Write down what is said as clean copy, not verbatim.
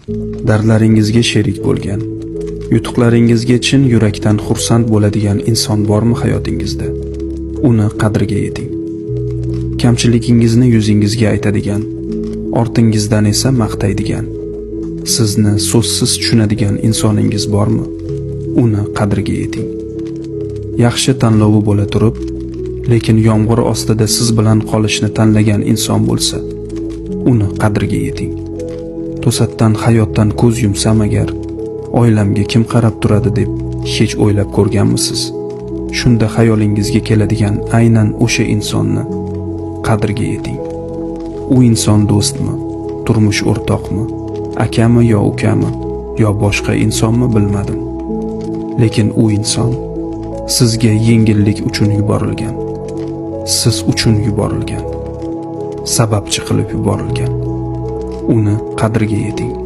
dardlaringizga sherik bo'lgan, yutuqlaringizga chin yurakdan xursand bo'ladigan inson bormi hayotingizda? Uni qadriga yeting. Kamchiligingizni yuzingizga aytadigan, ortingizdan esa maqtaydigan, sizni so'zsiz tushunadigan insoningiz bormi? Uni qadriga yeting. Yaxshi tanlovi bo'la turib, lekin yomg'ir ostida siz bilan qolishni tanlagan inson bo'lsa, uni qadriga yeting. To'satdan hayotdan ko'z yumsam agar, oilamga kim qarab turadi deb hech o'ylab ko'rganmisiz? Shunda xayolingizga keladigan aynan o'sha insonni qadriga yeting. U inson do'stmi, turmush o'rtoqmi, akami yo ukami, yo boshqa insonmi bilmadim. Lekin u inson sizga yengillik uchun yuborilgan. Siz uchun yuborilgan. Sababchi qilib yuborilgan. Uni qadriga yeting.